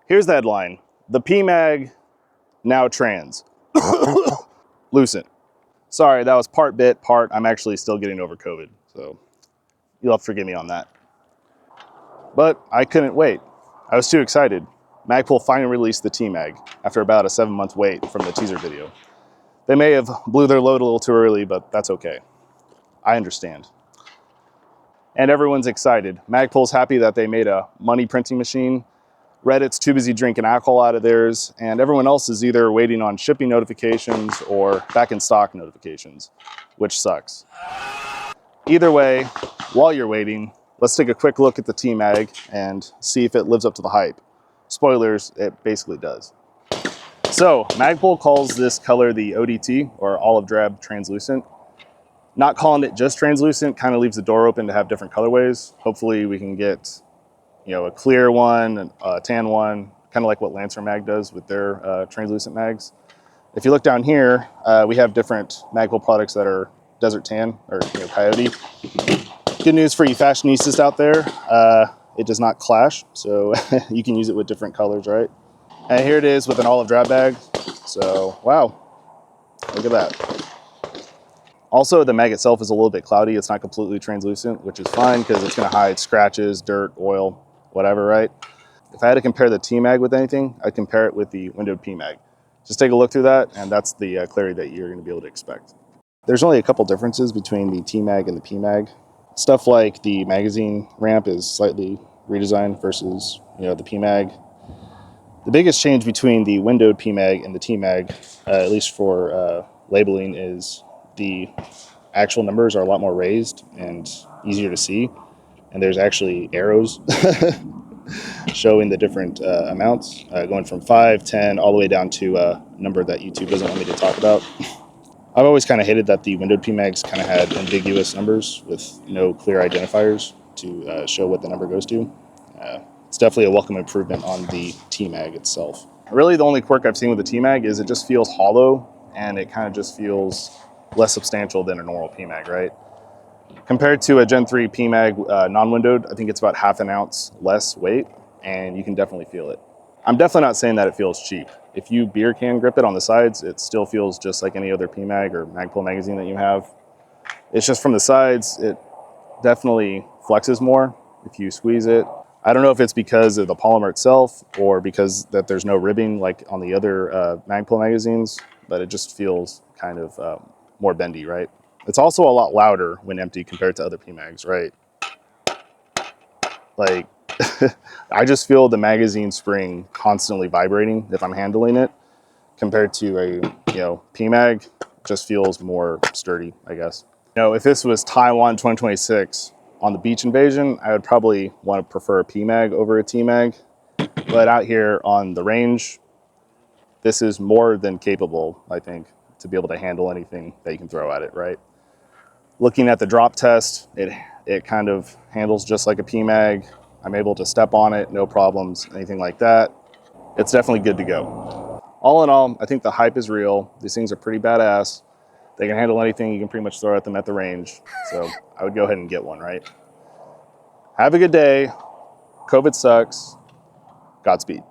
Here's the headline. The PMAG now trans. Lucent. Sorry, that was part bit, part I'm actually still getting over COVID. So you'll have to forgive me on that. But I couldn't wait. I was too excited. Magpul finally released the TMAG after about a 7-month wait from the teaser video. They may have blew their load a little too early, but that's okay. I understand. And everyone's excited. Magpul's happy that they made a money printing machine. Reddit's too busy drinking alcohol out of theirs, and everyone else is either waiting on shipping notifications or back in stock notifications, which sucks. Either way, while you're waiting, let's take a quick look at the TMAG and see if it lives up to the hype. Spoilers, it basically does. So, Magpul calls this color the ODT, or olive drab translucent. Not calling it just translucent kind of leaves the door open to have different colorways. Hopefully we can get a clear one, a tan one, kind of like what Lancer Mag does with their translucent mags. If you look down here, we have different Magpul products that are desert tan, or coyote. Good news for you fashionistas out there, it does not clash, so you can use it with different colors, right? And here it is with an olive drab bag. So, wow, look at that. Also, the mag itself is a little bit cloudy. It's not completely translucent, which is fine because it's going to hide scratches, dirt, oil, whatever, right? If I had to compare the TMAG with anything, I'd compare it with the windowed PMAG. Just take a look through that, and that's the clarity that you're going to be able to expect. There's only a couple differences between the TMAG and the PMAG. Stuff like the magazine ramp is slightly redesigned versus the PMAG. The biggest change between the windowed PMAG and the TMAG, at least for labeling, is the actual numbers are a lot more raised and easier to see. And there's actually arrows showing the different amounts, going from 5, 10, all the way down to a number that YouTube doesn't want me to talk about. I've always kind of hated that the windowed PMAGs kind of had ambiguous numbers with no clear identifiers to show what the number goes to. It's definitely a welcome improvement on the TMAG itself. Really, the only quirk I've seen with the TMAG is it just feels hollow, and it kind of just feels less substantial than a normal PMAG, right? Compared to a Gen 3 PMAG non-windowed, I think it's about ½ an ounce less weight, and you can definitely feel it. I'm definitely not saying that it feels cheap. If you beer can grip it on the sides, it still feels just like any other PMAG or Magpul magazine that you have. It's just from the sides, it definitely flexes more if you squeeze it. I don't know if it's because of the polymer itself or because that there's no ribbing like on the other Magpul magazines, but it just feels kind of more bendy, right? It's also a lot louder when empty compared to other PMAGs, right? Like, I just feel the magazine spring constantly vibrating if I'm handling it, compared to a PMAG. Just feels more sturdy, I guess. If this was Taiwan 2026 on the beach invasion, I would probably want to prefer a PMAG over a TMAG. But out here on the range, this is more than capable, I think, to be able to handle anything that you can throw at it, right? Looking at the drop test, it kind of handles just like a PMAG. I'm able to step on it, no problems, anything like that. It's definitely good to go. All in all, I think the hype is real. These things are pretty badass. They can handle anything. You can pretty much throw at them at the range. So I would go ahead and get one, right? Have a good day. COVID sucks. Godspeed.